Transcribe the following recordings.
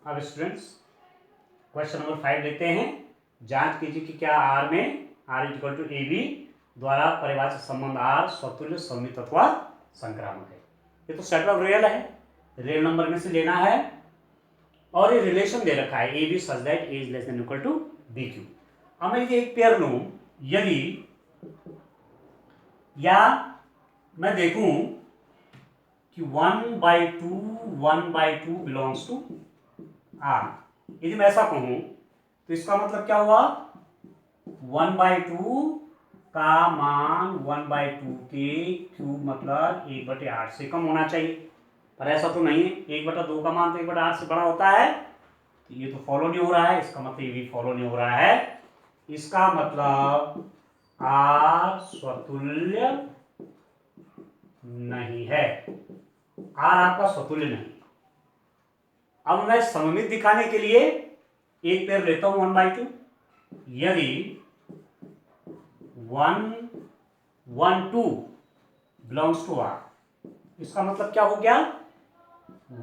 अब students question number 5 देखते हैं। जांच कीजिए कि क्या आर में R equal to A B द्वारा परिभाषित संबंध आर स्वतुल्य समित अथवा संक्रामक है। ये तो सेट ऑफ रियल है, रियल नंबर में से लेना है और ये रिलेशन दे रखा है A B such that A is less than equal to B cube. अब मैं ये एक पेयर लूं, यदि या मैं देखूं कि 1/2 बिलोंग्स टू आर, यदि मैं ऐसा कहूं तो इसका मतलब क्या हुआ, 1/2 का मान 1/2 के क्यूब मतलब 1/8 से कम होना चाहिए, पर ऐसा तो नहीं है। 1/2 का मान तो 1/8 से बड़ा होता है, तो ये तो फॉलो नहीं हो रहा है, इसका मतलब ये भी फॉलो नहीं हो रहा है। इसका मतलब आर स्वतुल्य नहीं है, आर आपका स्वतुल्य नहीं। अब मैं सममित दिखाने के लिए एक पेयर लेता हूं 1/2। यदि 1/2 बिलोंग्स टू आर, इसका मतलब क्या हो गया,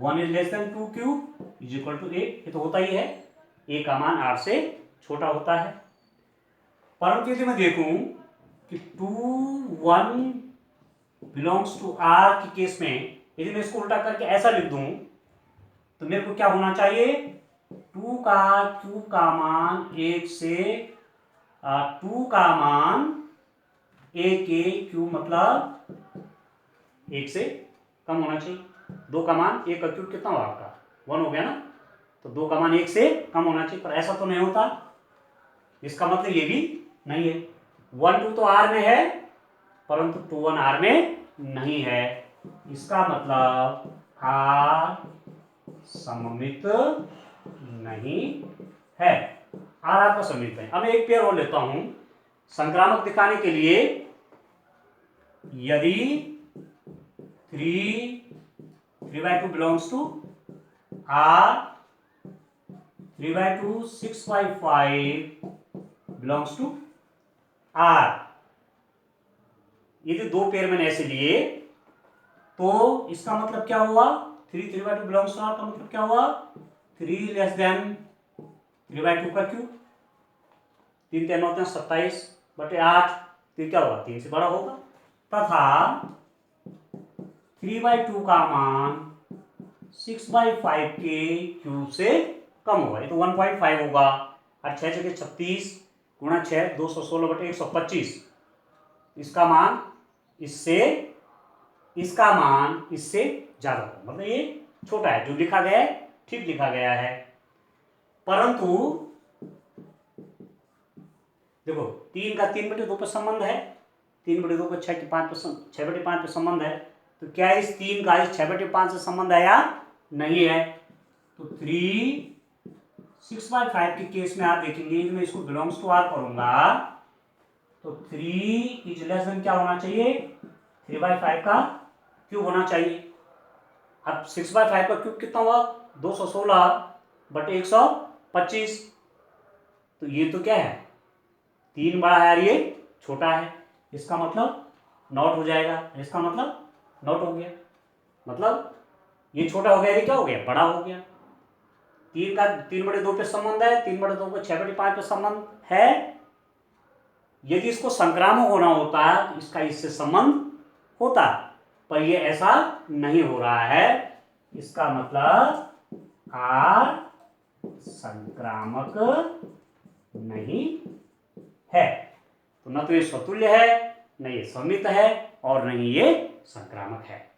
1 is less than 2 cube is equal to 8। ये तो होता ही है, ए का मान आर से छोटा होता है। परंतु यदि मैं देखूं कि 2/1 बिलोंग्स टू आर के केस में, यदि मैं इसको उल्टा करके ऐसा लिख दूं तो मेरे को क्या होना चाहिए, 2 का क्यूब का मान 1 से 2 का मान a के क्यूब मतलब 1 से कम होना चाहिए। 2 का मान 1 का क्यूब कितना होगा आपका 1 हो गया ना, तो 2 का मान 1 से कम होना चाहिए, पर ऐसा तो नहीं होता। इसका मतलब ये भी नहीं है। 1/2 तो आर में है परंतु 2/1 आर में नहीं है। इसका मतलब आर सममित नहीं है, आर आपका सममित है। अब एक पेयर और लेता हूं संक्रामक दिखाने के लिए। यदि 3/2 belongs to R, 3/2 6/5 belongs to R, यदि दो पेयर मैंने ऐसे लिए तो इसका मतलब क्या हुआ, 3/2 बिलोंग्स टू आर का मतलब क्या हुआ, 3 लेस देन 3/2 का क्यूब, 3 3 9 27/8, तो क्या होगा 3 से बड़ा होगा, तथा 3/2 का मान 6/5 के क्यूब से कम होगा, ये तो 1.5 होगा। और 6 जगह 36 गुणा 6 216/125, इसका मान इससे ज्यादा होगा, मतलब ये छोटा है। जो लिखा गया है ठीक लिखा गया है, परंतु देखो 3 का 3/2 पर संबंध है, 3/2 का 6/5 पर संबंध है, तो क्या इस 3 का इस 6/5 से संबंध है या नहीं है। तो 3 6/5 के केस में आप देखेंगे, मैं इसको बिलोंग्स टू आर करूंगा तो 3 इज लेस देन क्या होना चाहिए, 3/5 का क्यूब होना चाहिए। अब 6/5 का क्यूब कितना हुआ 216/125, तो ये तो क्या है 3 बड़ा है और ये छोटा है, इसका मतलब नॉट हो जाएगा, इसका मतलब नॉट हो गया, मतलब ये छोटा हो गया, ये क्या हो गया बड़ा हो गया। 3 का 3/2 पे संबंध है, 3/2 का 6/5 पे संबंध है। यदि इसको संक्रामक होना होता तो इसका इससे संबंध होता, पर ये ऐसा नहीं हो रहा है। इसका मतलब आर संक्रामक नहीं है, तो न तो ये स्वतुल्य है, न ये सममित है, और न ही ये संक्रामक है।